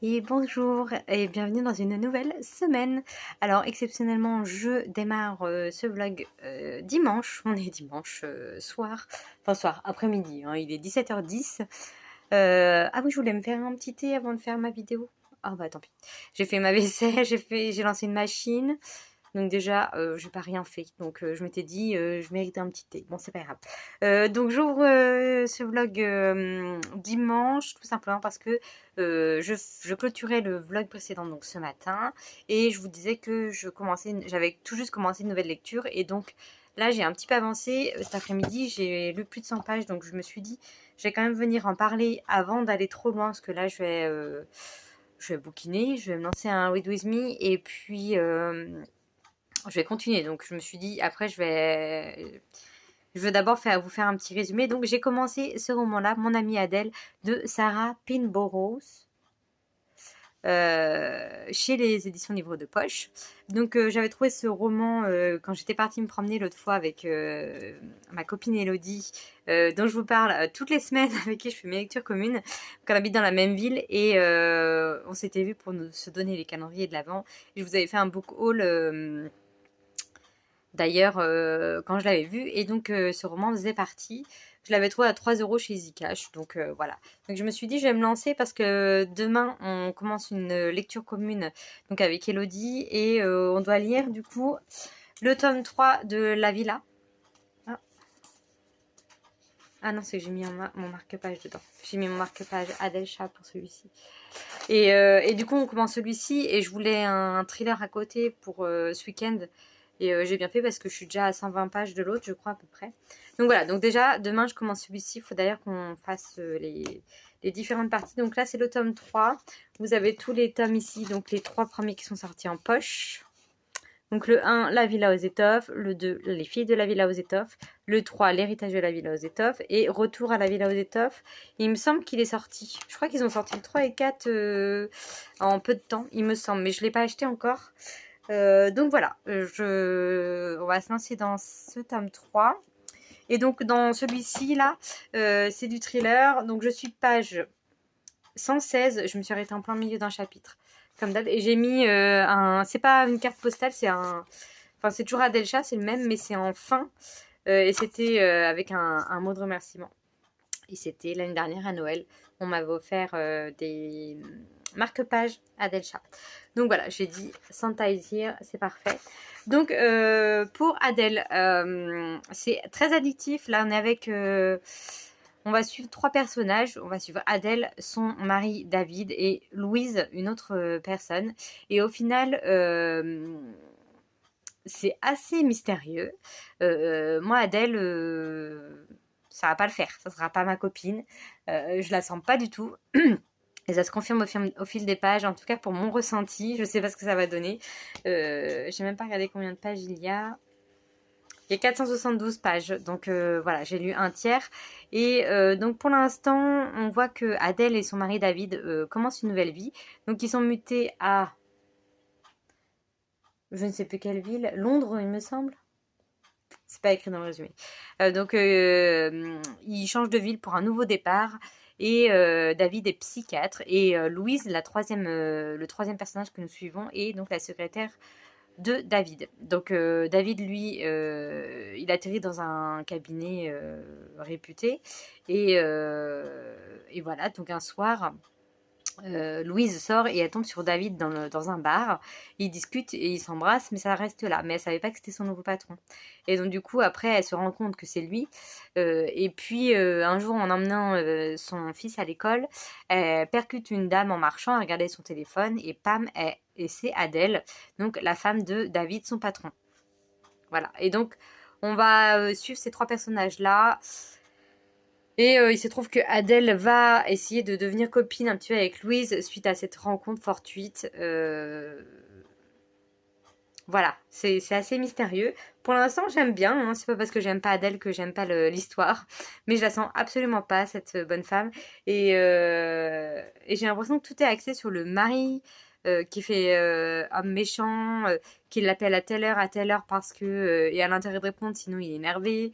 Et bonjour et bienvenue dans une nouvelle semaine. Alors exceptionnellement je démarre ce vlog dimanche, on est dimanche soir, enfin soir, après-midi, hein, il est 17h10. Ah oui, je voulais me faire un petit thé avant de faire ma vidéo. Ah bah tant pis. J'ai fait ma vaisselle, j'ai lancé une machine. Donc déjà, j'ai pas rien fait. Donc je m'étais dit, je méritais un petit thé. Bon, c'est pas grave. Donc j'ouvre ce vlog dimanche, tout simplement parce que je clôturais le vlog précédent, donc ce matin, et je vous disais que j'avais tout juste commencé une nouvelle lecture, et donc là j'ai un petit peu avancé. Cet après-midi, j'ai lu plus de 100 pages, donc je me suis dit, je vais quand même venir en parler avant d'aller trop loin, parce que là je vais bouquiner, je vais me lancer un Read With Me, et puis je vais continuer. Donc je me suis dit, après je veux d'abord vous faire un petit résumé. Donc j'ai commencé ce roman-là, Mon amie Adèle, de Sarah Pinborough. Chez les éditions Livre de Poche. Donc j'avais trouvé ce roman quand j'étais partie me promener l'autre fois avec ma copine Elodie, dont je vous parle toutes les semaines, avec qui je fais mes lectures communes. Donc on habite dans la même ville et on s'était vu pour se donner les calendriers de l'Avent. Je vous avais fait un book haul d'ailleurs quand je l'avais vu, et donc ce roman faisait partie. Je l'avais trouvé à 3 euros chez Easycash, donc voilà. Donc je me suis dit, je vais me lancer parce que demain on commence une lecture commune donc avec Elodie, et on doit lire du coup le tome 3 de La Villa. Ah non, c'est que j'ai mis mon marque-page dedans. J'ai mis mon marque-page Adelcha pour celui-ci. Et du coup, on commence celui-ci, et je voulais un thriller à côté pour ce week-end. Et j'ai bien fait parce que je suis déjà à 120 pages de l'autre, je crois, à peu près. Donc voilà, donc déjà, demain, je commence celui-ci. Il faut d'ailleurs qu'on fasse les différentes parties. Donc là, c'est le tome 3. Vous avez tous les tomes ici, donc les 3 premiers qui sont sortis en poche. Donc le 1, La Villa aux étoffes, le 2, Les filles de la Villa aux étoffes, le 3, L'héritage de la Villa aux étoffes, et Retour à la Villa aux étoffes. Il me semble qu'il est sorti. Je crois qu'ils ont sorti le 3 et 4 en peu de temps, il me semble, mais je ne l'ai pas acheté encore. Donc voilà, on va se lancer dans ce tome 3. Et donc dans celui-ci là, c'est du thriller. Donc je suis page 116, je me suis arrêtée en plein milieu d'un chapitre, comme d'hab, et j'ai mis c'est pas une carte postale, enfin c'est toujours Adelcha, c'est le même, mais c'est en fin, et c'était avec un mot de remerciement. Et c'était l'année dernière à Noël, on m'avait offert des marque-pages Adelcha. Donc voilà, j'ai dit Santa is here, c'est parfait. Donc pour Adèle, c'est très addictif. Là on est avec on va suivre 3 personnages. On va suivre Adèle, son mari David, et Louise, une autre personne. Et au final, c'est assez mystérieux. Moi, Adèle, ça va pas le faire. Ça sera pas ma copine. Je la sens pas du tout. Et ça se confirme au fil des pages, en tout cas pour mon ressenti. Je sais pas ce que ça va donner. J'ai même pas regardé combien de pages il y a. Il y a 472 pages, donc voilà, j'ai lu un tiers. Et donc pour l'instant, on voit que Adèle et son mari David commencent une nouvelle vie. Donc ils sont mutés à, je ne sais plus quelle ville, Londres il me semble. C'est pas écrit dans le résumé. Donc ils changent de ville pour un nouveau départ. Et David est psychiatre. Et Louise, le troisième personnage que nous suivons, est donc la secrétaire de David. Donc David, lui, il atterrit dans un cabinet réputé. Et voilà, donc un soir, Louise sort et elle tombe sur David dans un bar. Ils discutent et ils s'embrassent, mais ça reste là. Mais elle savait pas que c'était son nouveau patron. Et donc du coup, après, elle se rend compte que c'est lui. Et puis un jour, en emmenant son fils à l'école, elle percute une dame en marchant, elle regardait son téléphone, et pam, et c'est Adèle, donc la femme de David, son patron. Voilà. Et donc, on va suivre ces 3 personnages-là. Et il se trouve que Adèle va essayer de devenir copine un petit peu avec Louise suite à cette rencontre fortuite. Voilà, c'est assez mystérieux. Pour l'instant, j'aime bien, hein. C'est pas parce que j'aime pas Adèle que j'aime pas l'histoire. Mais je la sens absolument pas, cette bonne femme. Et j'ai l'impression que tout est axé sur le mari qui fait homme méchant, qui l'appelle à telle heure parce que il a l'intérêt de répondre, sinon il est énervé.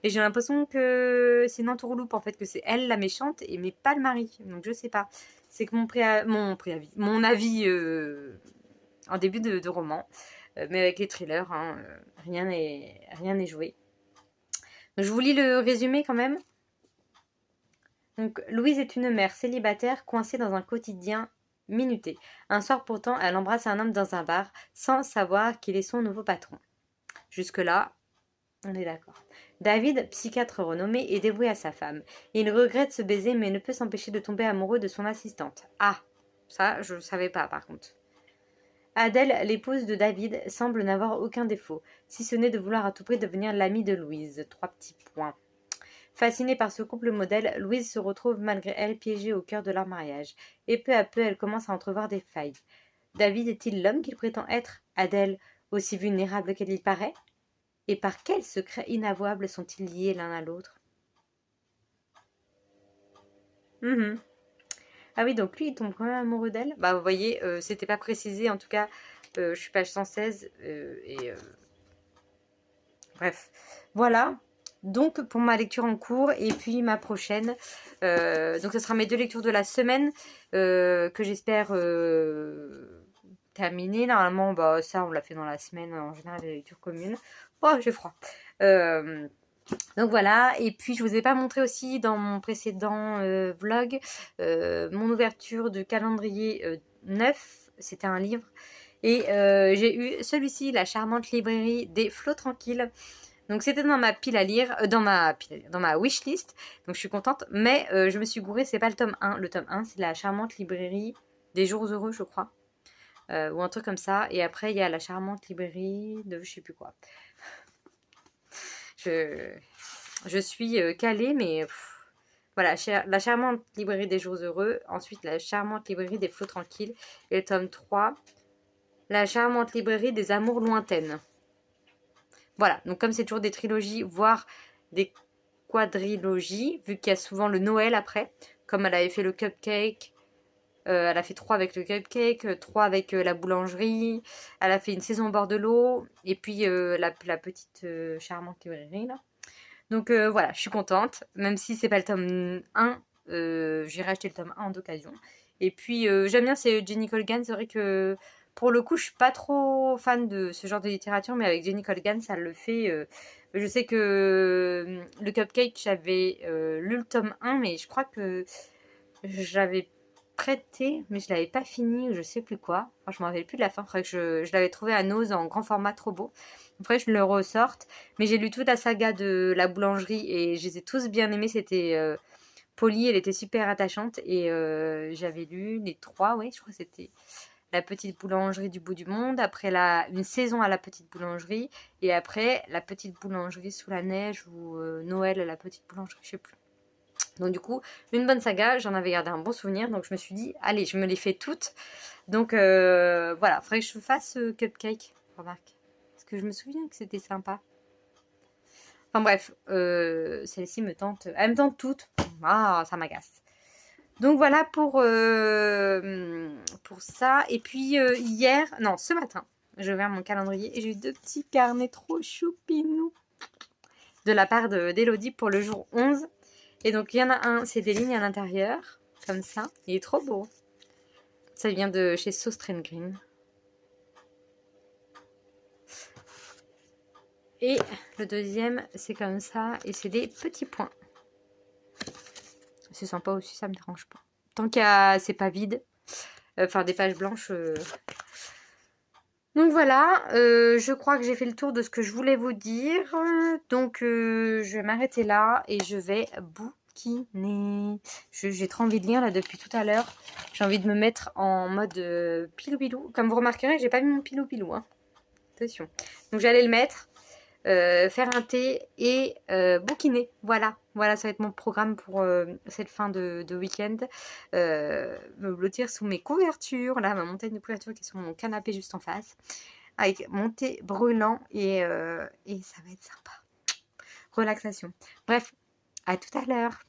Et j'ai l'impression que c'est une entourloupe en fait, que c'est elle la méchante, mais pas le mari. Donc je sais pas. c'est que mon avis en début de roman, mais avec les thrillers, hein, rien n'est joué. Donc, je vous lis le résumé quand même. Donc, Louise est une mère célibataire coincée dans un quotidien minuté. Un soir pourtant, elle embrasse un homme dans un bar sans savoir qu'il est son nouveau patron. Jusque-là, on est d'accord. David, psychiatre renommé, est dévoué à sa femme. Il regrette ce baiser mais ne peut s'empêcher de tomber amoureux de son assistante. Ah, ça, je ne savais pas par contre. Adèle, l'épouse de David, semble n'avoir aucun défaut, si ce n'est de vouloir à tout prix devenir l'amie de Louise. 3 petits points. Fascinée par ce couple modèle, Louise se retrouve malgré elle piégée au cœur de leur mariage, et peu à peu elle commence à entrevoir des failles. David est-il l'homme qu'il prétend être? Adèle, aussi vulnérable qu'elle y paraît? Et par quels secrets inavouables sont-ils liés l'un à l'autre? Ah oui, donc lui, il tombe quand même amoureux d'elle. Bah, vous voyez, c'était pas précisé. En tout cas, je suis page 116. Bref, voilà. Donc, pour ma lecture en cours et puis ma prochaine. Donc, ce sera mes 2 lectures de la semaine que j'espère terminer. Normalement, bah, ça, on l'a fait dans la semaine. En général, les lectures communes. Oh, j'ai froid. Donc voilà, et puis je vous ai pas montré aussi dans mon précédent vlog mon ouverture de calendrier 9, c'était un livre, et j'ai eu celui-ci, La charmante librairie des flots tranquilles. Donc c'était dans ma pile à lire, dans ma wishlist, donc je suis contente, mais je me suis gourée, c'est pas le tome 1, le tome 1 c'est La charmante librairie des jours heureux je crois, ou un truc comme ça, et après il y a La charmante librairie de je sais plus quoi. Je suis calée, mais voilà, la charmante librairie des jours heureux, ensuite la charmante librairie des flots tranquilles, et le tome 3, la charmante librairie des amours lointaines. Voilà, donc comme c'est toujours des trilogies, voire des quadrilogies, vu qu'il y a souvent le Noël après, comme elle avait fait le cupcake, elle a fait 3 avec le cupcake, 3 avec la boulangerie, elle a fait une saison au bord de l'eau, et puis la petite charmante librairie là. Donc voilà, je suis contente, même si c'est pas le tome 1, j'irai acheter le tome 1 d'occasion. Et puis j'aime bien, c'est Jenny Colgan, c'est vrai que pour le coup je suis pas trop fan de ce genre de littérature, mais avec Jenny Colgan ça le fait. Je sais que le Cupcake, j'avais lu le tome 1, mais je crois que j'avais prêté, mais je l'avais pas fini, ou je sais plus quoi. Enfin, je m'en rappelle plus de la fin, faudrait que je l'avais trouvé à Nose en grand format trop beau. Après, je le ressorte. Mais j'ai lu toute la saga de la boulangerie et je les ai tous bien aimés. C'était Polly, elle était super attachante. Et j'avais lu les 3, oui, je crois que c'était la petite boulangerie du bout du monde. Après, une saison à la petite boulangerie. Et après, la petite boulangerie sous la neige ou Noël à la petite boulangerie, je sais plus. Donc du coup, une bonne saga, j'en avais gardé un bon souvenir, donc je me suis dit, allez, je me les fais toutes. Donc voilà, faudrait que je fasse Cupcake, remarque. Parce que je me souviens que c'était sympa. Enfin bref, celle-ci me tente, elle me tente toutes. Ah, ça m'agace. Donc voilà pour ça. Et puis ce matin, j'ai ouvert mon calendrier et j'ai eu 2 petits carnets trop choupinous de la part d'Elodie pour le jour 11. Et donc, il y en a un, c'est des lignes à l'intérieur, comme ça. Il est trop beau. Ça vient de chez Sauce Green. Et le deuxième, c'est comme ça. Et c'est des petits points. C'est sympa aussi, ça me dérange pas. Tant que c'est pas vide. Enfin, des pages blanches. Donc voilà, je crois que j'ai fait le tour de ce que je voulais vous dire. Donc, je vais m'arrêter là et je vais bouquiner. J'ai trop envie de lire là depuis tout à l'heure. J'ai envie de me mettre en mode pilou-pilou. Comme vous remarquerez, j'ai pas mis mon pilou-pilou. Hein. Attention. Donc j'allais le mettre, faire un thé et bouquiner. Voilà, ça va être mon programme pour cette fin de week-end. Me blottir sous mes couvertures. Là, ma montagne de couvertures qui est sur mon canapé juste en face. Avec mon thé brûlant et ça va être sympa. Relaxation. Bref, à tout à l'heure.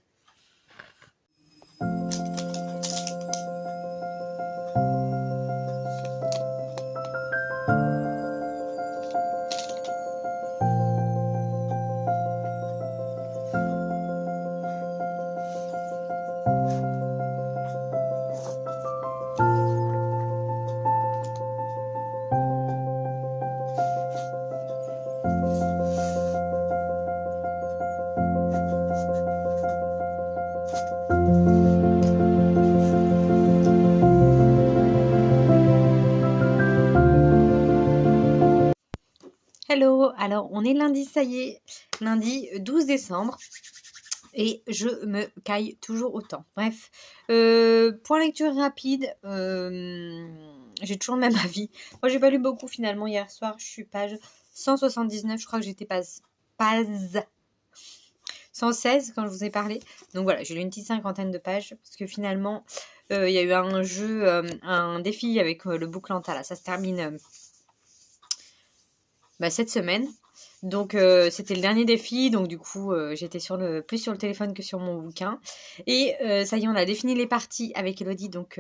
hello. Alors, on est lundi, ça y est. Lundi 12 décembre. Et je me caille toujours autant. Bref. Point lecture rapide. J'ai toujours le même avis. Moi, j'ai pas lu beaucoup finalement hier soir. Je suis page 179. Je crois que j'étais page 116 quand je vous ai parlé. Donc voilà, j'ai lu une petite cinquantaine de pages. Parce que finalement, il y a eu un jeu, un défi avec le Booklanta. Là, ça se termine cette semaine. Donc c'était le dernier défi, donc du coup j'étais plus sur le téléphone que sur mon bouquin. Et ça y est, on a défini les parties avec Elodie, donc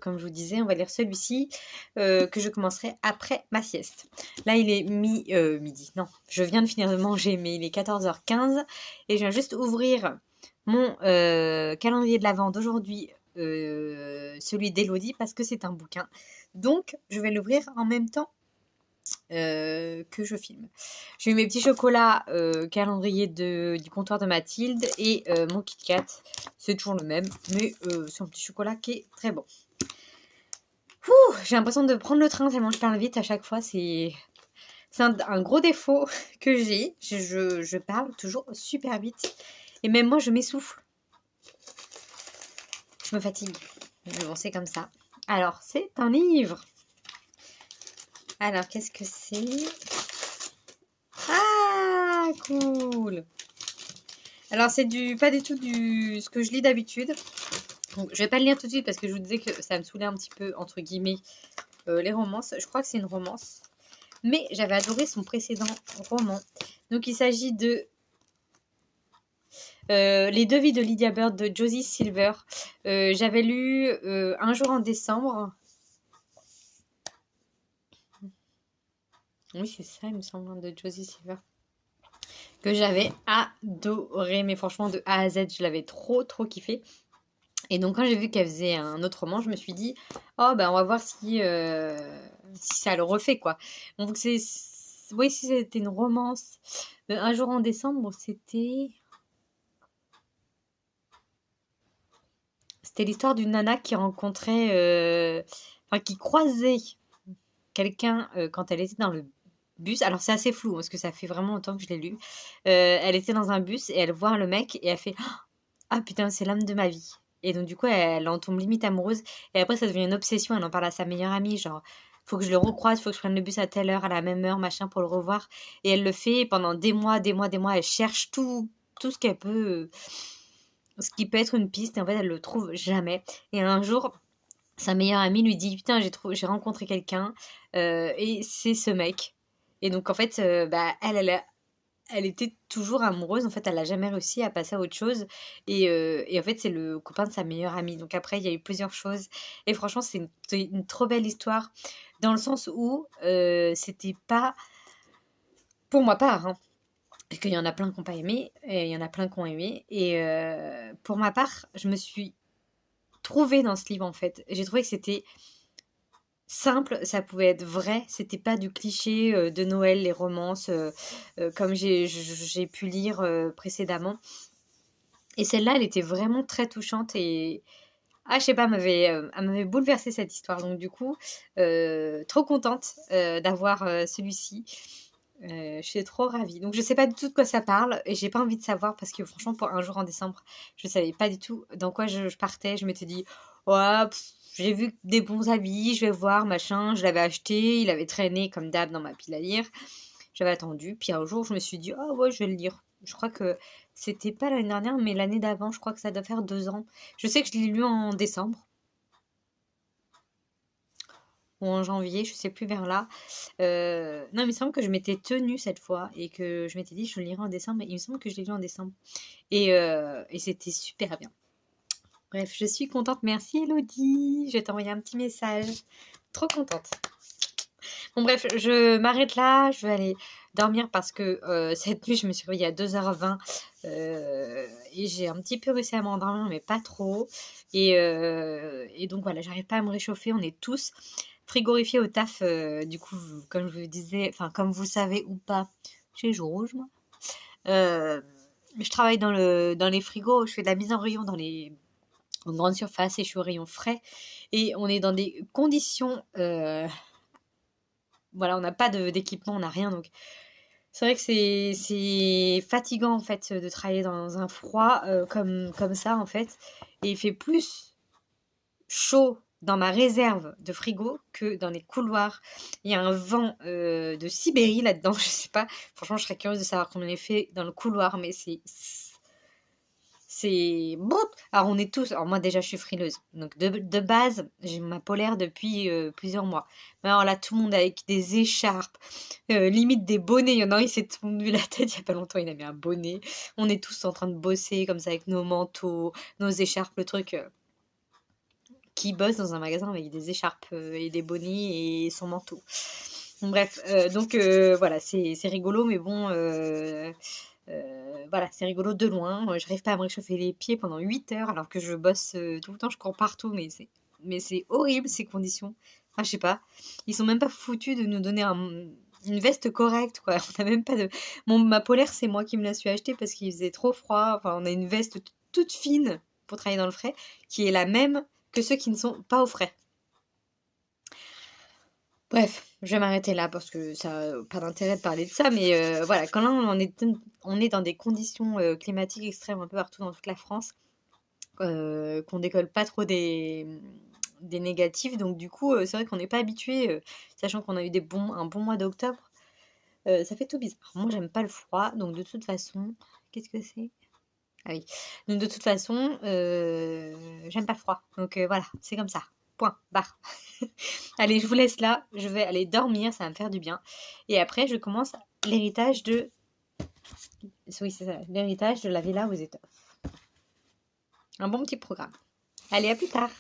comme je vous disais, on va lire celui-ci que je commencerai après ma sieste. Là il est midi, non, je viens de finir de manger, mais il est 14h15 et je viens juste ouvrir mon calendrier de l'Avent d'aujourd'hui, celui d'Elodie, parce que c'est un bouquin. Donc je vais l'ouvrir en même temps que je filme. J'ai eu mes petits chocolats calendrier du comptoir de Mathilde et mon Kit Kat. C'est toujours le même, mais c'est un petit chocolat qui est très bon. J'ai l'impression de prendre le train tellement je parle vite à chaque fois. C'est un gros défaut que j'ai. Je parle toujours super vite. Et même moi, je m'essouffle. Je me fatigue. Mais bon, c'est comme ça. Alors, c'est un livre. Alors, qu'est-ce que c'est? Ah, cool! Alors, c'est pas du tout ce que je lis d'habitude. Donc, je vais pas le lire tout de suite parce que je vous disais que ça me saoulait un petit peu, entre guillemets, les romances. Je crois que c'est une romance. Mais j'avais adoré son précédent roman. Donc, il s'agit de Les deux vies de Lydia Bird de Josie Silver. J'avais lu Un jour en décembre. Oui, c'est ça, il me semble, de Josie Silver. Que j'avais adoré. Mais franchement, de A à Z, je l'avais trop kiffé. Et donc, quand j'ai vu qu'elle faisait un autre roman, je me suis dit, oh, on va voir si ça le refait, quoi. Donc, oui, si c'était une romance. Un jour en décembre, c'était l'histoire d'une nana qui rencontrait, qui croisait quelqu'un quand elle était dans le bus. Alors, c'est assez flou, parce que ça fait vraiment longtemps que je l'ai lu. Elle était dans un bus et elle voit le mec et elle fait, ah putain, c'est l'homme de ma vie. Et donc, du coup, elle en tombe limite amoureuse. Et après, ça devient une obsession. Elle en parle à sa meilleure amie. Genre, faut que je le recroise, faut que je prenne le bus à telle heure, à la même heure, machin, pour le revoir. Et elle le fait pendant des mois. Elle cherche tout ce qu'elle peut, ce qui peut être une piste. Et en fait, elle le trouve jamais. Et un jour, sa meilleure amie lui dit, putain, j'ai rencontré quelqu'un. Et c'est ce mec. Et donc, en fait, elle était toujours amoureuse. En fait, elle n'a jamais réussi à passer à autre chose. Et en fait, c'est le copain de sa meilleure amie. Donc après, il y a eu plusieurs choses. Et franchement, c'est une trop belle histoire. Dans le sens où c'était pas... Pour ma part, hein, parce qu'il y en a plein qui n'ont pas aimé. Et il y en a plein qui ont aimé. Et pour ma part, je me suis trouvée dans ce livre, en fait. J'ai trouvé que c'était simple, ça pouvait être vrai, c'était pas du cliché de Noël, les romances comme j'ai pu lire précédemment. Et celle-là, elle était vraiment très touchante et je sais pas, elle m'avait bouleversée cette histoire. Donc du coup, trop contente d'avoir celui-ci. Je suis trop ravie. Donc je sais pas du tout de quoi ça parle et j'ai pas envie de savoir parce que franchement pour un jour en décembre, je savais pas du tout dans quoi je partais. Je m'étais dit, ouais, j'ai vu des bons habits, je vais voir, machin. Je l'avais acheté, il avait traîné comme d'hab dans ma pile à lire. J'avais attendu, puis un jour je me suis dit, oh ouais, je vais le lire. Je crois que c'était pas l'année dernière, mais l'année d'avant, je crois que ça doit faire 2 ans. Je sais que je l'ai lu en décembre ou en janvier, je sais plus vers là. Non, il me semble que je m'étais tenue cette fois et que je m'étais dit je le lirai en décembre, mais il me semble que je l'ai lu en décembre. Et c'était super bien. Bref, je suis contente. Merci Elodie. Je vais t'envoyer un petit message. Trop contente. Bon bref, je m'arrête là. Je vais aller dormir parce que cette nuit, je me suis réveillée à 2h20. Et j'ai un petit peu réussi à m'endormir, mais pas trop. Et donc voilà, j'arrive pas à me réchauffer. On est tous frigorifiés au taf. Du coup, comme je vous disais, enfin comme vous savez ou pas, chez Rouge, moi. Je travaille dans les frigos. Je fais de la mise en rayon en grande surface et je suis au rayon frais. Et on est dans des conditions... voilà, on n'a pas d'équipement, on n'a rien. Donc C'est vrai que c'est fatigant en fait de travailler dans un froid comme ça en fait. Et il fait plus chaud dans ma réserve de frigo que dans les couloirs. Il y a un vent de Sibérie là-dedans, je sais pas. Franchement, je serais curieuse de savoir combien il fait dans le couloir, mais c'est bon. Alors on est tous. Alors moi déjà je suis frileuse. Donc de base j'ai ma polaire depuis plusieurs mois. Mais alors là tout le monde avec des écharpes, limite des bonnets. Il y en a un il s'est tondu la tête il y a pas longtemps. Il a mis un bonnet. On est tous en train de bosser comme ça avec nos manteaux, nos écharpes, le truc. Qui bosse dans un magasin avec des écharpes et des bonnets et son manteau. Bon, bref, donc voilà, c'est rigolo, mais bon, voilà, c'est rigolo de loin. Moi, j'arrive pas à me réchauffer les pieds pendant 8 heures alors que je bosse tout le temps, je cours partout, mais c'est horrible ces conditions. Enfin, je sais pas, ils sont même pas foutus de nous donner une veste correcte, quoi. On a même pas de. Ma polaire, c'est moi qui me la suis achetée parce qu'il faisait trop froid. Enfin, on a une veste toute fine pour travailler dans le frais qui est la même que ceux qui ne sont pas au frais. Bref, je vais m'arrêter là parce que ça n'a pas d'intérêt de parler de ça, mais voilà, quand là on est dans des conditions climatiques extrêmes un peu partout dans toute la France, qu'on décolle pas trop des négatifs, donc du coup c'est vrai qu'on n'est pas habitué, sachant qu'on a eu un bon mois d'octobre, ça fait tout bizarre. Moi j'aime pas le froid, donc de toute façon, qu'est-ce que c'est? Ah oui. Donc de toute façon, j'aime pas le froid. Donc voilà, c'est comme ça. Point, barre. Allez, je vous laisse là. Je vais aller dormir, ça va me faire du bien. Et après, je commence l'héritage de... Oui, c'est ça, l'héritage de la villa aux étoffes. Un bon petit programme. Allez, à plus tard.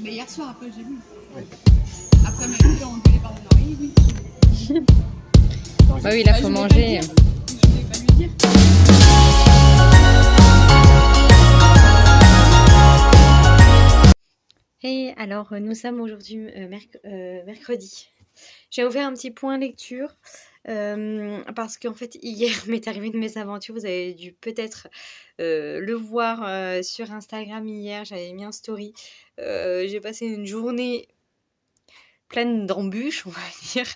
Mais hier soir, après, j'ai vu. Oui. Après, m'a fait engueuler par mon mari, oui. Bah oui, là, faut manger. Je voulais pas lui dire. Et alors, nous sommes aujourd'hui mercredi. J'ai ouvert un petit point lecture parce qu'en fait, hier m'est arrivé une mésaventure. Vous avez dû peut-être le voir sur Instagram hier. J'avais mis un story. J'ai passé une journée pleine d'embûches, on va dire.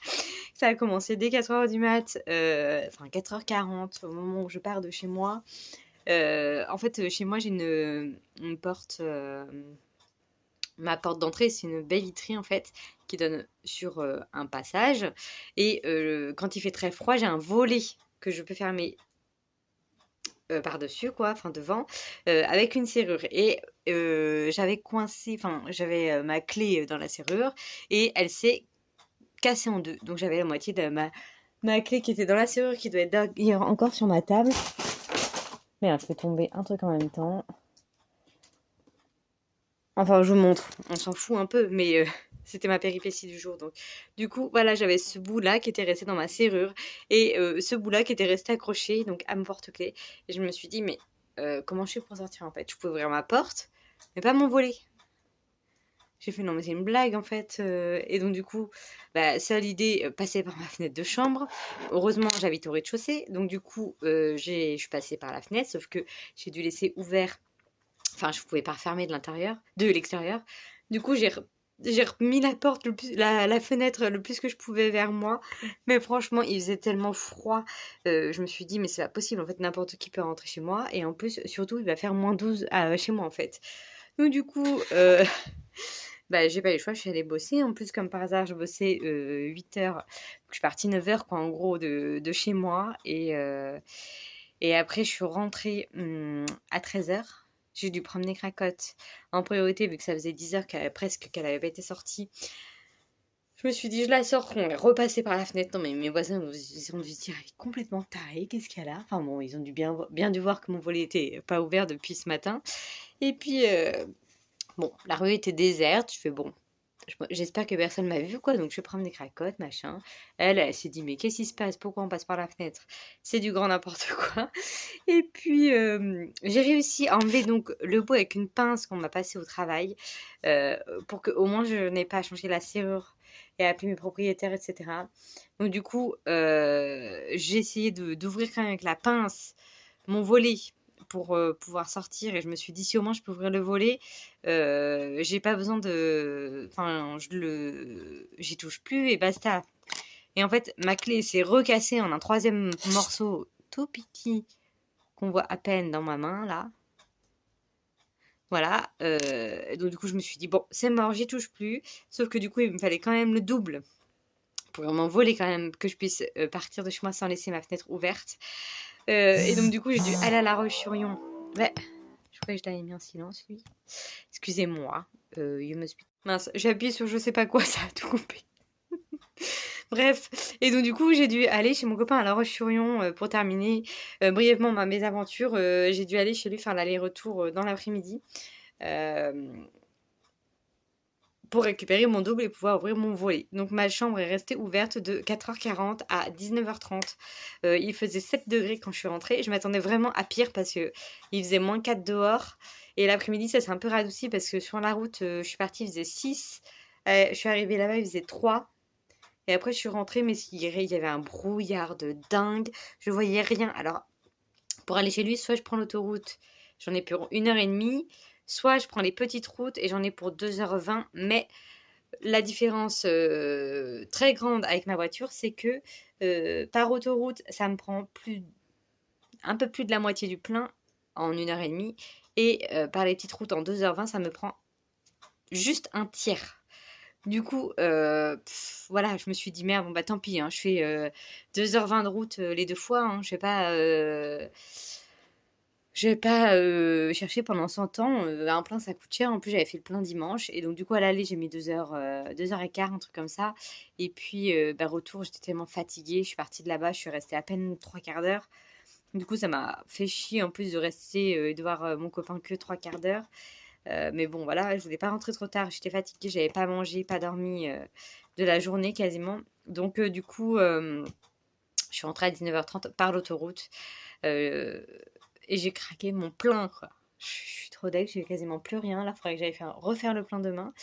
Ça a commencé dès 4h du mat, enfin 4h40 au moment où je pars de chez moi. En fait, chez moi, j'ai une porte... ma porte d'entrée, c'est une baie vitrée en fait qui donne sur un passage. Et quand il fait très froid, j'ai un volet que je peux fermer par-dessus, quoi, enfin devant, avec une serrure. Et j'avais coincé, enfin j'avais ma clé dans la serrure et elle s'est cassée en deux. Donc j'avais la moitié de ma clé qui était dans la serrure qui doit être d'ailleurs encore sur ma table. Merde, je fais tomber un truc en même temps. Enfin, je vous montre, on s'en fout un peu, mais c'était ma péripétie du jour. Donc, du coup, voilà, j'avais ce bout-là qui était resté dans ma serrure et ce bout-là qui était resté accroché donc à mon porte-clés. Et je me suis dit, mais comment je fais pour sortir en fait? Je peux ouvrir ma porte, mais pas mon volet. J'ai fait non, mais c'est une blague en fait. Et donc, du coup, bah, ça, l'idée, passer par ma fenêtre de chambre. Heureusement, j'habite au rez-de-chaussée, donc du coup, je suis passée par la fenêtre, sauf que j'ai dû laisser ouvert. Enfin, je ne pouvais pas refermer de l'extérieur. Du coup, j'ai remis la porte, la fenêtre le plus que je pouvais vers moi. Mais franchement, il faisait tellement froid. Je me suis dit, mais c'est pas possible. En fait, n'importe qui peut rentrer chez moi. Et en plus, surtout, il va faire -12 chez moi, en fait. Donc, du coup, bah, j'ai pas eu le choix, je suis allée bosser. En plus, comme par hasard, je bossais 8 heures. Je suis partie 9 heures, quoi, en gros, de chez moi. Et après, je suis rentrée à 13 heures. J'ai dû promener Cracotte en priorité, vu que ça faisait 10 heures presque qu'elle avait pas été sortie. Je me suis dit, je la sors, on est repassé par la fenêtre. Non, mais mes voisins ils ont dû se dire, elle est complètement tarée, qu'est-ce qu'elle a? Enfin bon, ils ont dû bien dû voir que mon volet était pas ouvert depuis ce matin. Et puis, bon, la rue était déserte. Je fais, bon, j'espère que personne m'a vu, quoi. Donc, je prends des cracottes, machin. Elle s'est dit, mais qu'est-ce qui se passe? Pourquoi on passe par la fenêtre? C'est du grand n'importe quoi. Et puis, j'ai réussi à enlever donc le pot avec une pince qu'on m'a passée au travail pour que au moins je n'ai pas à changer la serrure et à appeler mes propriétaires, etc. Donc, du coup, j'ai essayé d'ouvrir quand même avec la pince mon volet pour pouvoir sortir, et je me suis dit, si au moins je peux ouvrir le volet, j'ai pas besoin de. Enfin, j'y touche plus et basta. Et en fait, ma clé s'est recassée en un troisième morceau tout petit qu'on voit à peine dans ma main, là. Voilà. Donc, du coup, je me suis dit, bon, c'est mort, j'y touche plus. Sauf que du coup, il me fallait quand même le double pour m'envoler quand même, que je puisse partir de chez moi sans laisser ma fenêtre ouverte. Et donc, du coup, j'ai dû aller à La Roche-sur-Yon. Ouais, je croyais que je l'avais mis en silence, lui. Excusez-moi. You must be... Mince, j'ai appuyé sur je sais pas quoi, ça a tout coupé. Bref, et donc du coup j'ai dû aller chez mon copain à La Roche-sur-Yon pour terminer brièvement ma mésaventure. J'ai dû aller chez lui faire l'aller-retour dans l'après-midi pour récupérer mon double et pouvoir ouvrir mon volet. Donc ma chambre est restée ouverte de 4h40 à 19h30. Il faisait 7 degrés quand je suis rentrée. Je m'attendais vraiment à pire parce qu'il faisait moins 4 dehors. Et l'après-midi, ça s'est un peu radouci parce que sur la route, je suis partie, il faisait 6. Je suis arrivée là-bas, il faisait 3. Et après, je suis rentrée, mais il y avait un brouillard de dingue. Je voyais rien. Alors, pour aller chez lui, soit je prends l'autoroute, j'en ai pour 1h30, soit je prends les petites routes et j'en ai pour 2h20. Mais la différence très grande avec ma voiture, c'est que par autoroute, ça me prend un peu plus de la moitié du plein en 1h30. Et par les petites routes en 2h20, ça me prend juste un tiers. Du coup, voilà, je me suis dit merde, bon bah tant pis, hein, je fais 2h20 de route les 2 fois, hein, je vais pas chercher pendant 100 ans, un plein ça coûte cher, en plus j'avais fait le plein dimanche, et donc du coup à l'aller j'ai mis 2h, 2h15, un truc comme ça, et puis bah, retour j'étais tellement fatiguée, je suis partie de là-bas, je suis restée à peine 3/4 d'heure, du coup ça m'a fait chier en plus de rester et de voir mon copain que 3/4 d'heure. Mais bon, voilà, je voulais pas rentrer trop tard. J'étais fatiguée, j'avais pas mangé, pas dormi de la journée quasiment. Donc, du coup, je suis rentrée à 19h30 par l'autoroute. Et j'ai craqué mon plein, quoi. Je suis trop deg, j'ai quasiment plus rien. Là, il faudrait que j'aille refaire le plein demain.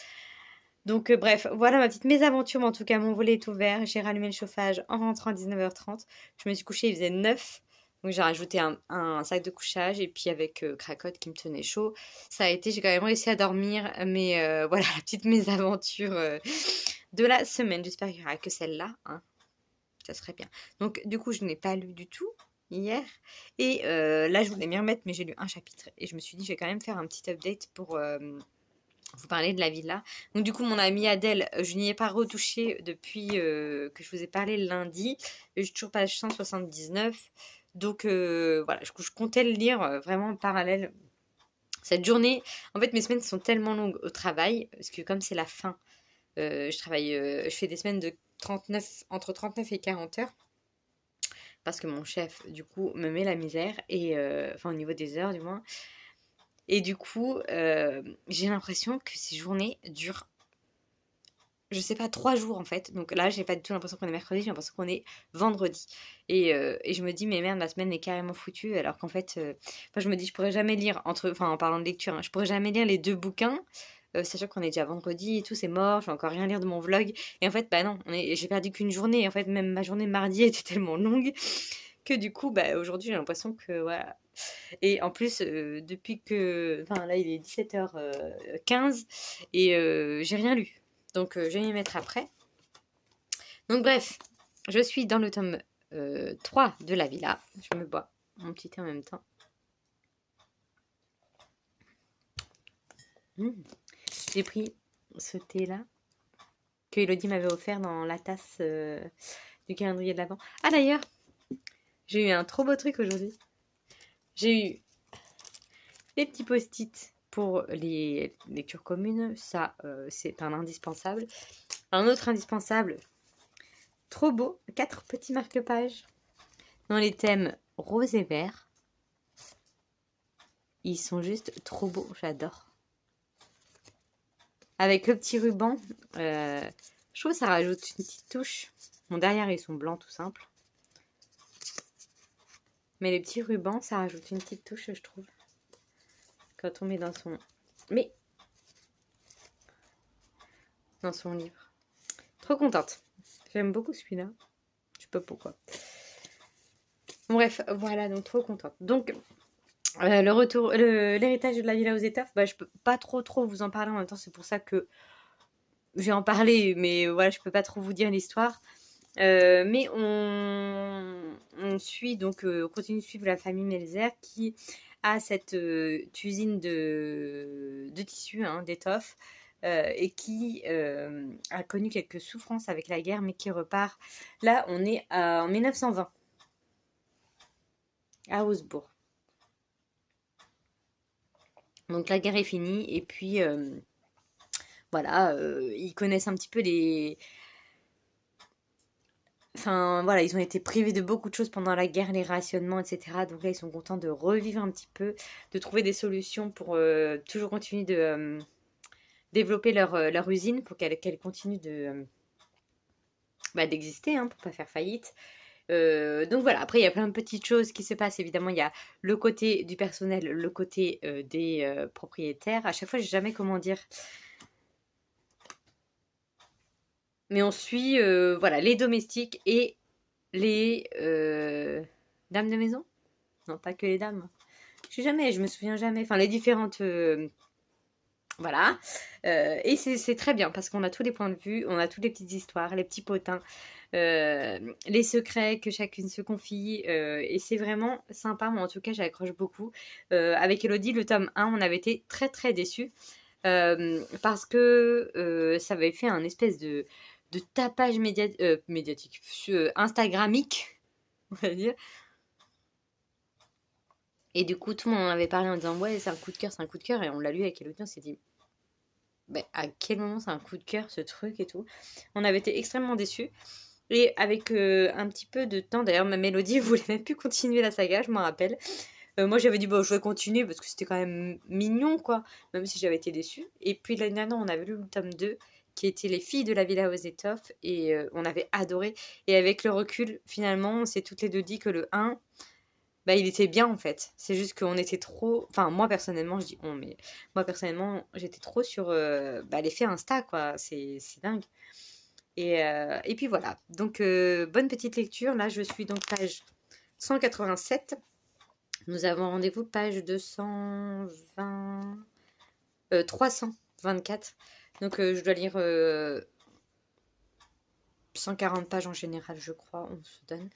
Donc, bref, voilà ma petite mésaventure. Mais en tout cas, mon volet est ouvert. J'ai rallumé le chauffage en rentrant à 19h30. Je me suis couchée, il faisait 9. Donc j'ai rajouté un sac de couchage et puis avec Cracotte qui me tenait chaud. Ça a été, j'ai quand même réussi à dormir, mais voilà la petite mésaventure de la semaine. J'espère qu'il n'y aura que celle-là, hein. Ça serait bien. Donc du coup je n'ai pas lu du tout hier et là je voulais m'y remettre, mais j'ai lu un chapitre et je me suis dit je vais quand même faire un petit update pour vous parler de la villa. Donc du coup mon amie Adèle, je n'y ai pas retouché depuis que je vous ai parlé le lundi. Je suis toujours page 179. Donc voilà, je comptais le lire vraiment en parallèle. Cette journée, en fait mes semaines sont tellement longues au travail, parce que comme c'est la fin, je fais des semaines de 39, entre 39 et 40 heures, parce que mon chef du coup me met la misère, et enfin au niveau des heures du moins. Et du coup, j'ai l'impression que ces journées durent, je sais pas, 3 jours en fait. Donc là, j'ai pas du tout l'impression qu'on est mercredi, j'ai l'impression qu'on est vendredi. Et je me dis, mais merde, la semaine est carrément foutue. Alors qu'en fait, je me dis, je pourrais jamais lire, en parlant de lecture, hein, je pourrais jamais lire les 2 bouquins. Sachant qu'on est déjà vendredi et tout, c'est mort, je vais encore rien lire de mon vlog. Et en fait, bah non, j'ai perdu qu'une journée. En fait, même ma journée mardi était tellement longue que du coup, bah aujourd'hui, j'ai l'impression que voilà. Et en plus, depuis que. Enfin, là, il est 17h15 et j'ai rien lu. Donc, je vais m'y mettre après. Donc, bref, je suis dans le tome 3 de la villa. Je me bois mon petit thé en même temps. J'ai pris ce thé-là que Elodie m'avait offert dans la tasse du calendrier de l'Avent. Ah d'ailleurs, j'ai eu un trop beau truc aujourd'hui. J'ai eu des petits post-it pour les lectures communes. Ça, c'est un indispensable. Un autre indispensable, trop beau, 4 petits marque-pages dans les thèmes rose et vert. Ils sont juste trop beaux, j'adore. Avec le petit ruban, je trouve que ça rajoute une petite touche. Bon, derrière, ils sont blancs tout simple. Mais les petits rubans, ça rajoute une petite touche, je trouve. Quand on met dans son... Mais... dans son livre. Trop contente. J'aime beaucoup celui-là. Je sais pas pourquoi. Bref, voilà, donc trop contente. Donc, le retour, l'héritage de la Villa aux étoffes, bah, je peux pas trop vous en parler en même temps. C'est pour ça que je vais en parler, mais voilà, je peux pas trop vous dire l'histoire. Mais on suit donc, on continue de suivre la famille Melzer qui a cette usine de tissus, hein, d'étoffes, et qui a connu quelques souffrances avec la guerre, mais qui repart. Là, on est en 1920 à Augsbourg. Donc la guerre est finie et puis voilà, ils connaissent un petit peu les... Enfin voilà, ils ont été privés de beaucoup de choses pendant la guerre, les rationnements, etc. Donc là, ils sont contents de revivre un petit peu, de trouver des solutions pour toujours continuer de développer leur usine, pour qu'elle continue d'exister, hein, pour pas faire faillite. Donc voilà, après il y a plein de petites choses qui se passent. Évidemment, il y a le côté du personnel, le côté des propriétaires. À chaque fois, je sais jamais comment dire. Mais on suit voilà, les domestiques et les dames de maison. Non, pas que les dames. Je me souviens jamais. Enfin, les différentes... voilà. Et c'est très bien parce qu'on a tous les points de vue, on a toutes les petites histoires, les petits potins, les secrets que chacune se confie. Et c'est vraiment sympa. Moi, en tout cas, j'accroche beaucoup. Avec Elodie, le tome 1, on avait été très déçus. Parce que ça avait fait un espèce de tapage médiatique, instagramique, on va dire. Et du coup, tout le monde en avait parlé en disant ouais, c'est un coup de cœur, c'est un coup de cœur. Et on l'a lu avec Elodie, on s'est dit à quel moment c'est un coup de cœur ce truc et tout. On avait été extrêmement déçus. Et avec un petit peu de temps, d'ailleurs, ma Mélodie voulait même plus continuer la saga, je m'en rappelle. Moi, j'avais dit, bon, je vais continuer parce que c'était quand même mignon, quoi, même si j'avais été déçue. Et puis l'année dernière, on avait lu le tome 2, qui était Les filles de la Villa aux étoffes, et on avait adoré. Et avec le recul, finalement, on s'est toutes les deux dit que le 1, il était bien, en fait. C'est juste qu'on était trop... Enfin, moi, personnellement, je dis on, mais moi, personnellement, j'étais trop sur l'effet Insta, quoi. C'est dingue. Et puis voilà. Donc, bonne petite lecture. Là, je suis donc page 187. Nous avons rendez-vous page 220... 324. Donc je dois lire 140 pages en général, je crois, on se donne.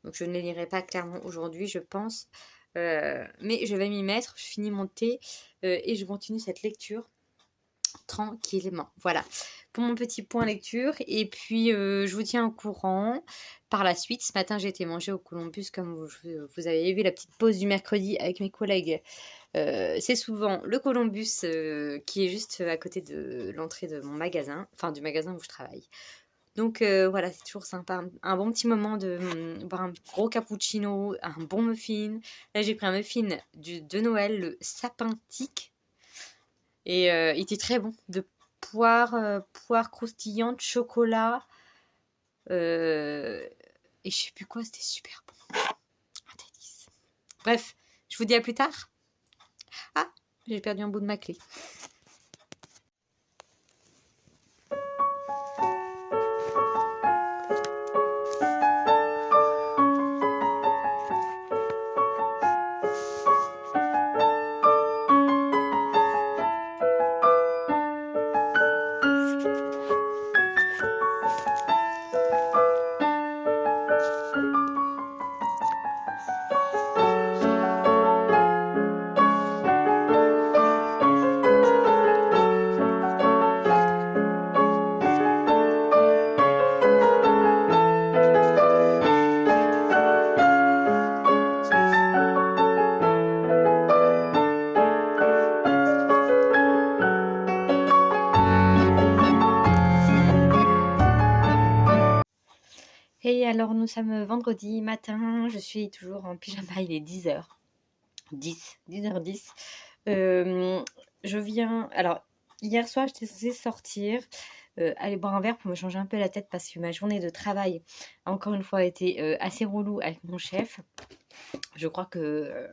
Donc je ne les lirai pas clairement aujourd'hui, je pense. Mais je vais m'y mettre, je finis mon thé et je continue cette lecture tranquillement. Voilà, pour mon petit point lecture. Et puis, je vous tiens au courant par la suite. Ce matin, j'ai été manger au Columbus, comme vous avez vu la petite pause du mercredi avec mes collègues. C'est souvent le Columbus qui est juste à côté de l'entrée de mon magasin, enfin du magasin où je travaille. Donc voilà, c'est toujours sympa. Un bon petit moment de boire un gros cappuccino, un bon muffin. Là, j'ai pris un muffin de Noël, le sapin tic. Et il était très bon. De poire croustillante, chocolat. Et je sais plus quoi, c'était super bon. Un délice. Bref, je vous dis à plus tard. Ah, j'ai perdu un bout de ma clé. Et alors nous sommes vendredi matin, je suis toujours en pyjama, il est 10h. 10h10. Je viens... Alors, hier soir, j'étais censée sortir, aller boire un verre pour me changer un peu la tête parce que ma journée de travail, encore une fois, a été assez relou avec mon chef. Je crois que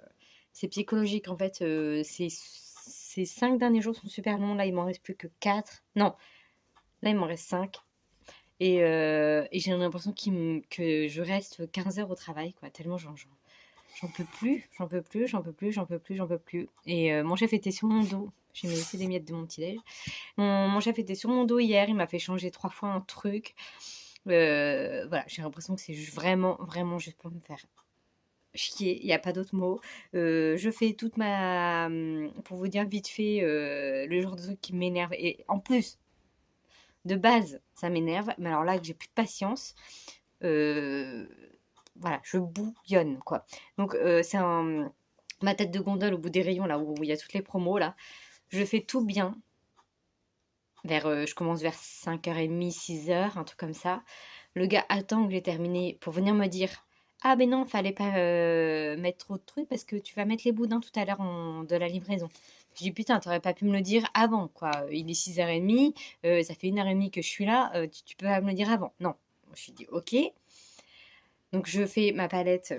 c'est psychologique, en fait. Ces 5 derniers jours sont super longs. Là, il m'en reste plus que 4. Non, là, il m'en reste 5. Et j'ai l'impression que je reste 15 heures au travail, quoi, tellement j'en peux plus, j'en peux plus, j'en peux plus, j'en peux plus, j'en peux plus. Et mon chef était sur mon dos. J'ai mis aussi des miettes de mon petit-déj. Mon chef était sur mon dos hier, il m'a fait changer 3 fois un truc. Voilà, j'ai l'impression que c'est vraiment, vraiment juste pour me faire chier, il n'y a pas d'autre mot. Je fais toute ma... Pour vous dire vite fait, le genre de truc qui m'énerve. Et en plus, de base, ça m'énerve. Mais alors là, que j'ai plus de patience, voilà, je bouillonne, quoi. Donc, c'est ma tête de gondole au bout des rayons, là, où il y a toutes les promos, là. Je fais tout bien. Je commence vers 5h30, 6h, un truc comme ça. Le gars attend que j'ai terminé pour venir me dire: ah ben non, fallait pas mettre trop de trucs parce que tu vas mettre les boudins tout à l'heure de la livraison. Je dis: putain, t'aurais pas pu me le dire avant, quoi. Il est 6h30, ça fait 1h30 que je suis là, tu peux pas me le dire avant. Non. Je me suis dit: ok. Donc je fais ma palette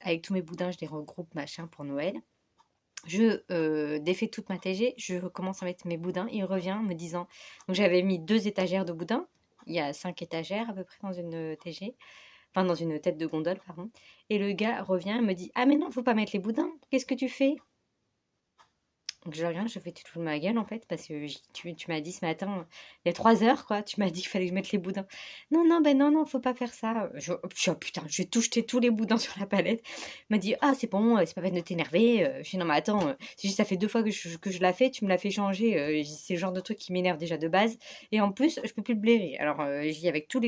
avec tous mes boudins, je les regroupe, machin, pour Noël. Je défais toute ma TG, je recommence à mettre mes boudins. Il revient me disant... Donc j'avais mis 2 étagères de boudins. Il y a 5 étagères à peu près dans une TG. Enfin, dans une tête de gondole, pardon. Et le gars revient et me dit: ah mais non, faut pas mettre les boudins. Qu'est-ce que tu fais? Donc je regarde, je fais: tu te fous de ma gueule en fait, parce que tu m'as dit ce matin, il y a 3 heures quoi, tu m'as dit qu'il fallait que je mette les boudins. Non, non, ben non, non, faut pas faire ça. Oh, putain, je vais tout jeter tous les boudins sur la palette. Il m'a dit: ah c'est bon, c'est pas peine de t'énerver. Je dis: non mais attends, c'est juste ça fait 2 fois que je la fais, tu me l'as fait changer. C'est le genre de truc qui m'énerve déjà de base. Et en plus, je peux plus le blairer. Alors je dis: avec tous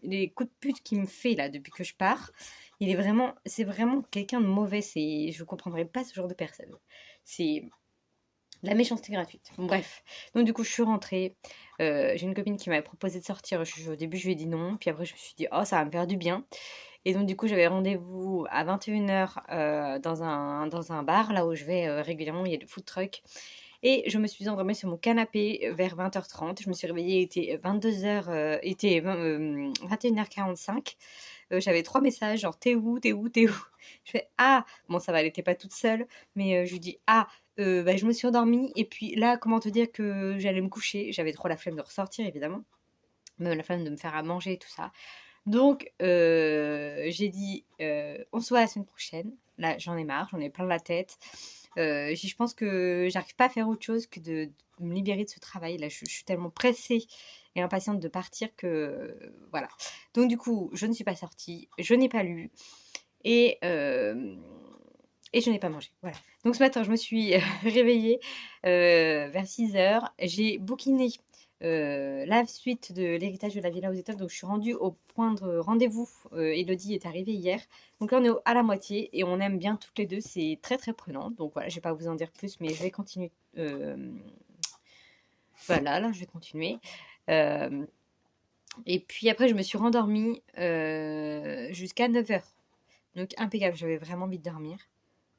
les coups de pute qu'il me fait là depuis que je pars, c'est vraiment quelqu'un de mauvais. Je comprendrais pas ce genre de personne. C'est... La méchanceté gratuite. Bon, bref. Donc, du coup, je suis rentrée. J'ai une copine qui m'avait proposé de sortir. Au début, je lui ai dit non. Puis après, je me suis dit: oh, ça va me faire du bien. Et donc, du coup, j'avais rendez-vous à 21h dans un bar, là où je vais régulièrement. Il y a le food truck. Et je me suis endormie sur mon canapé vers 20h30. Je me suis réveillée, il était 22h, il était 21h45. J'avais 3 messages, genre: t'es où, t'es où, t'es où? Je fais: ah, bon, ça va, elle n'était pas toute seule, mais je lui dis: ah, bah, je me suis endormie, et puis là, comment te dire que j'allais me coucher? J'avais trop la flemme de ressortir, évidemment, même la flemme de me faire à manger et tout ça. Donc, j'ai dit: on se voit la semaine prochaine. Là, j'en ai marre, j'en ai plein la tête. Je pense que j'arrive pas à faire autre chose que de me libérer de ce travail. Là, je suis tellement pressée et impatiente de partir que voilà. Donc du coup, je ne suis pas sortie, je n'ai pas lu et je n'ai pas mangé. Voilà. Donc ce matin, je me suis réveillée vers 6h. J'ai bookiné la suite de l'héritage de la villa aux étoiles. Donc je suis rendue au point de rendez-vous. Elodie est arrivée hier. Donc là on est à la moitié et on aime bien toutes les deux. C'est très très prenant. Donc voilà, je vais pas vous en dire plus, mais je vais continuer. Voilà, là je vais continuer. Et puis après je me suis rendormie jusqu'à 9h. Donc impeccable, j'avais vraiment envie de dormir.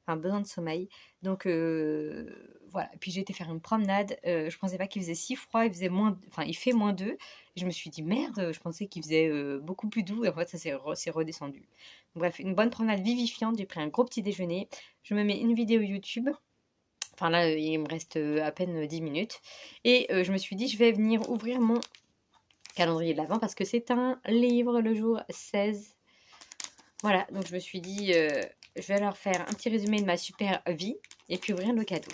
Enfin, besoin de sommeil. Donc voilà. Et puis j'ai été faire une promenade. Je pensais pas qu'il faisait si froid. Il faisait il fait -2. Et je me suis dit: merde, je pensais qu'il faisait beaucoup plus doux. Et en fait, ça s'est redescendu. Bref, une bonne promenade vivifiante. J'ai pris un gros petit déjeuner. Je me mets une vidéo YouTube. Enfin là, il me reste à peine 10 minutes. Et je me suis dit: je vais venir ouvrir mon calendrier de l'Avent parce que c'est un livre le jour 16. Voilà, donc je me suis dit, je vais leur faire un petit résumé de ma super vie et puis ouvrir le cadeau.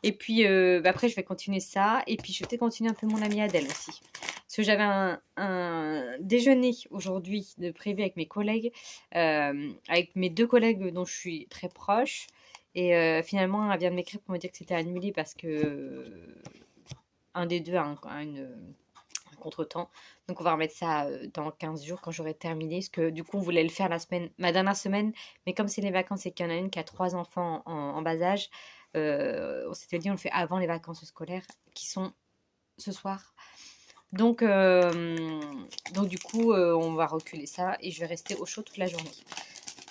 Et puis après, je vais continuer ça. Et puis je vais peut-être continuer un peu mon amie Adèle aussi. Parce que j'avais un déjeuner aujourd'hui de prévu avec mes collègues, avec mes 2 collègues dont je suis très proche. Et finalement, elle vient de m'écrire pour me dire que c'était annulé parce que un des deux a un contretemps. Donc on va remettre ça dans 15 jours quand j'aurai terminé. Parce que du coup, on voulait le faire ma dernière semaine. Mais comme c'est les vacances et qu'il y en a une qui a 3 enfants en bas âge, on s'était dit on le fait avant les vacances scolaires qui sont ce soir. Donc du coup, on va reculer ça et je vais rester au chaud toute la journée.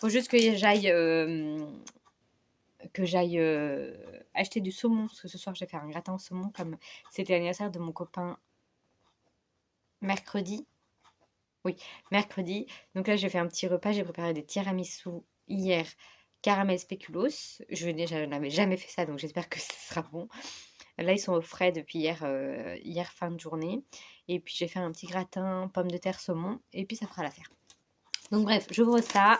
Faut juste que j'aille acheter du saumon, parce que ce soir je vais faire un gratin au saumon, comme c'était l'anniversaire de mon copain mercredi. Oui, mercredi. Donc là, j'ai fait un petit repas, j'ai préparé des tiramisu hier, caramel spéculoos. Je n'avais jamais fait ça, donc j'espère que ce sera bon. Là, ils sont au frais depuis hier fin de journée. Et puis, j'ai fait un petit gratin pommes de terre saumon, et puis ça fera l'affaire. Donc bref, j'ouvre ça.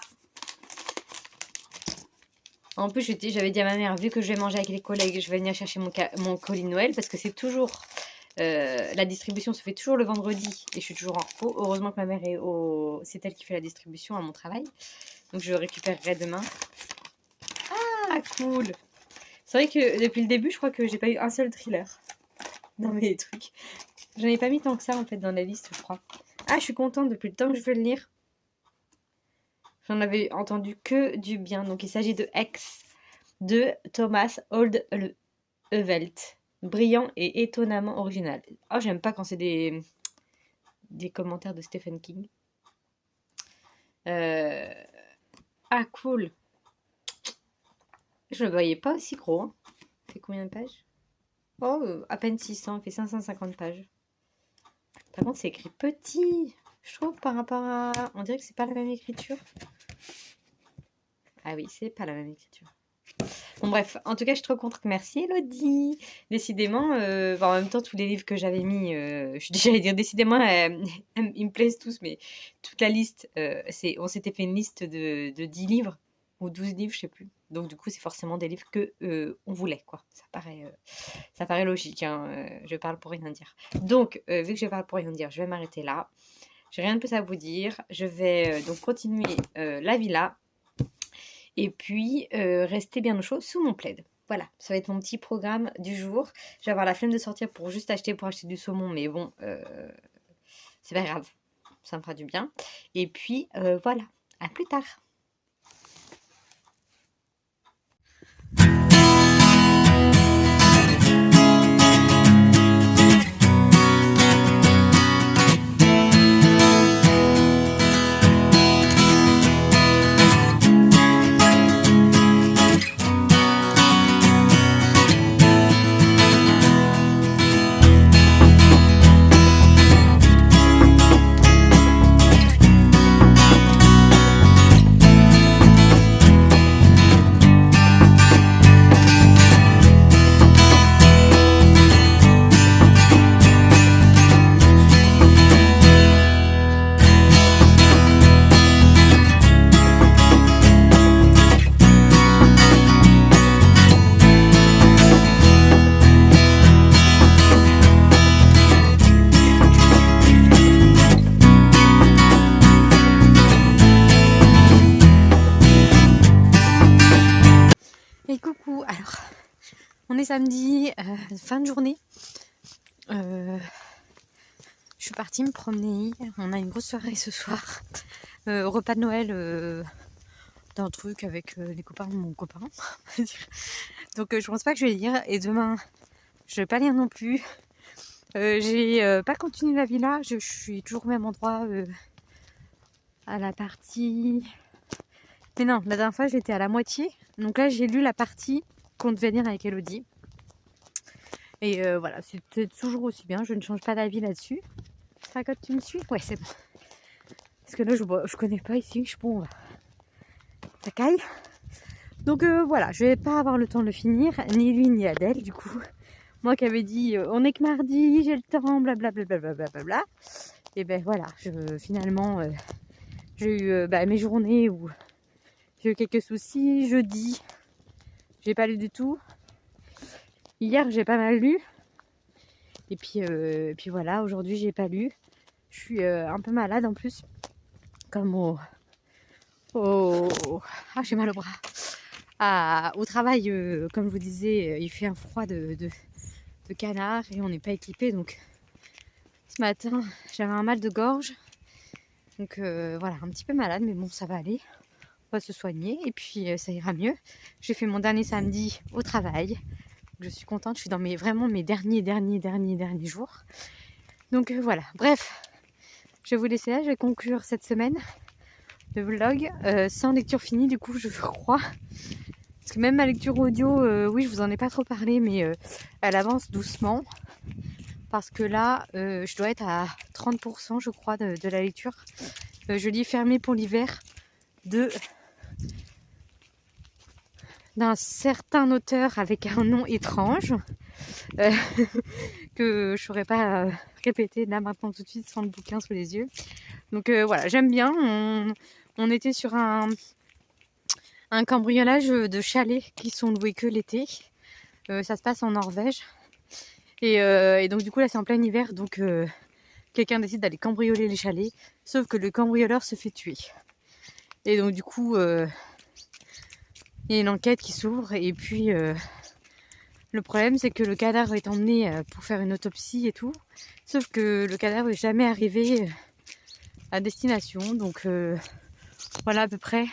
En plus, j'avais dit à ma mère, vu que je vais manger avec les collègues, je vais venir chercher mon colis de Noël, parce que c'est toujours... la distribution se fait toujours le vendredi, et je suis toujours en repos. Heureusement que ma mère c'est elle qui fait la distribution à mon travail. Donc je le récupérerai demain. Ah, cool! C'est vrai que depuis le début, je crois que j'ai pas eu un seul thriller dans mes trucs. J'en ai pas mis tant que ça, en fait, dans la liste, je crois. Ah, je suis contente, depuis le temps que je veux le lire. J'en avais entendu que du bien. Donc, il s'agit de X de Thomas Oldevelt. Brillant et étonnamment original. Oh, j'aime pas quand c'est des commentaires de Stephen King. Ah, cool. Je le voyais pas aussi gros. Hein. Ça fait combien de pages? Oh, à peine 600. Il fait 550 pages. Par contre, c'est écrit petit. Je trouve par rapport à... On dirait que c'est pas la même écriture. Ah oui, c'est pas la même écriture. Bon bref, en tout cas, je suis trop contente. Merci Elodie. Décidément, en même temps, tous les livres que j'avais mis, j'allais dire décidément, ils me plaisent tous, mais toute la liste, on s'était fait une liste de 10 livres, ou 12 livres, je sais plus. Donc du coup, c'est forcément des livres que on voulait, quoi. Ça paraît logique, hein, je parle pour rien dire. Donc, vu que je parle pour rien dire, je vais m'arrêter là. J'ai rien de plus à vous dire. Je vais donc continuer la villa. Et puis, rester bien au chaud sous mon plaid. Voilà, ça va être mon petit programme du jour. Je vais avoir la flemme de sortir pour acheter du saumon. Mais bon, c'est pas grave. Ça me fera du bien. Et puis, voilà. À plus tard. Et coucou, alors, on est samedi, fin de journée. Je suis partie me promener. On a une grosse soirée ce soir. Repas de Noël d'un truc avec les copains de mon copain. Donc je pense pas que je vais lire. Et demain, je vais pas lire non plus. J'ai pas continué la villa. Je suis toujours au même endroit à la partie... Mais non, la dernière fois j'étais à la moitié. Donc là j'ai lu la partie qu'on devait lire avec Elodie. Et voilà, c'est toujours aussi bien. Je ne change pas d'avis là-dessus. Racotte, tu me suis? Ouais, c'est bon. Parce que là je connais pas ici. Je bon, ça caille. Donc voilà, je vais pas avoir le temps de le finir. Ni lui ni Adèle du coup. Moi qui avais dit on est que mardi, j'ai le temps, blablabla. Et ben voilà, finalement j'ai eu mes journées où j'ai eu quelques soucis. Jeudi, j'ai pas lu du tout. Hier, j'ai pas mal lu. Et puis voilà, aujourd'hui, j'ai pas lu. Je suis un peu malade en plus. Comme ah, j'ai mal au bras. Au travail, comme je vous disais, il fait un froid de canard et on n'est pas équipé. Donc ce matin, j'avais un mal de gorge. Donc voilà, un petit peu malade, mais bon, ça va aller. On va se soigner et puis ça ira mieux. J'ai fait mon dernier samedi au travail. Je suis contente, je suis dans vraiment mes derniers jours. Donc voilà, bref, je vais vous laisser là, je vais conclure cette semaine de vlog sans lecture finie du coup je crois. Parce que même ma lecture audio, oui je vous en ai pas trop parlé mais elle avance doucement. Parce que là, je dois être à 30% je crois de la lecture. Je lis Fermé pour l'hiver d'un certain auteur avec un nom étrange. Que je ne saurais pas répéter là maintenant tout de suite sans le bouquin sous les yeux. Donc voilà, j'aime bien. On était sur un cambriolage de chalets qui sont loués que l'été. Ça se passe en Norvège. Et donc du coup là c'est en plein hiver, donc quelqu'un décide d'aller cambrioler les chalets, sauf que le cambrioleur se fait tuer. Et donc du coup il y a une enquête qui s'ouvre et puis le problème c'est que le cadavre est emmené pour faire une autopsie et tout, sauf que le cadavre n'est jamais arrivé à destination. Donc voilà à peu près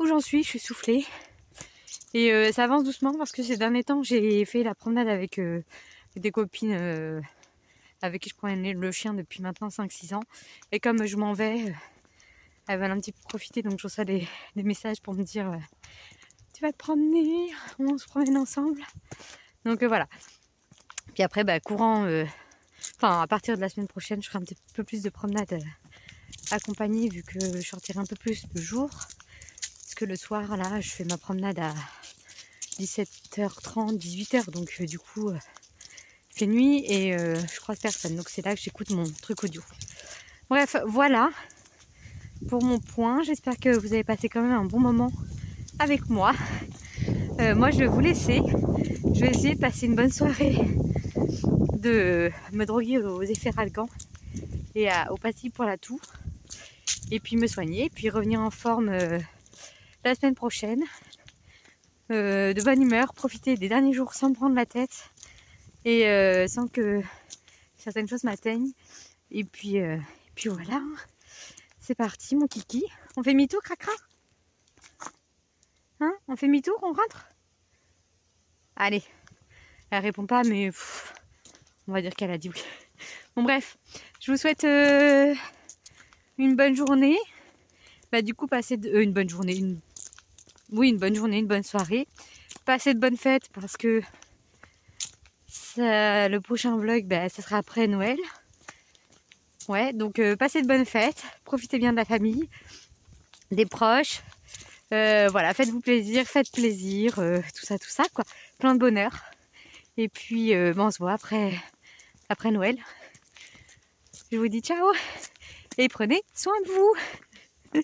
où j'en suis, je suis soufflée. Et ça avance doucement parce que ces derniers temps j'ai fait la promenade avec des copines avec qui je prenais le chien depuis maintenant 5-6 ans. Et comme je m'en vais, elles veulent un petit peu profiter, donc je reçois des messages pour me dire tu vas te promener, on se promène ensemble. Donc voilà. Puis après, courant, à partir de la semaine prochaine, je ferai un petit peu plus de promenade accompagnée vu que je sortirai un peu plus le jour. Parce que le soir, là, je fais ma promenade à 17h30, 18h. Donc du coup, il fait nuit et je croise personne. Donc c'est là que j'écoute mon truc audio. Bref, voilà pour mon point. J'espère que vous avez passé quand même un bon moment avec moi. Moi je vais vous laisser. Je vais essayer de passer une bonne soirée, de me droguer aux effets ralgans et au passif pour la toux, et puis me soigner, et puis revenir en forme la semaine prochaine, de bonne humeur, profiter des derniers jours sans me prendre la tête et sans que certaines choses m'atteignent. Et puis voilà, c'est parti mon kiki. On fait mi-tour, cracra? Hein? On fait mi-tour, on rentre? Allez, elle répond pas, mais on va dire qu'elle a dit oui. Bon bref, je vous souhaite une bonne journée. Du coup, passez une bonne journée, une bonne journée, une bonne soirée. Passez de bonnes fêtes parce que le prochain vlog, ça sera après Noël. Ouais, donc passez de bonnes fêtes, profitez bien de la famille, des proches. Voilà, faites-vous plaisir, faites plaisir, tout ça quoi, plein de bonheur. Et puis on se voit après Noël. Je vous dis ciao et prenez soin de vous.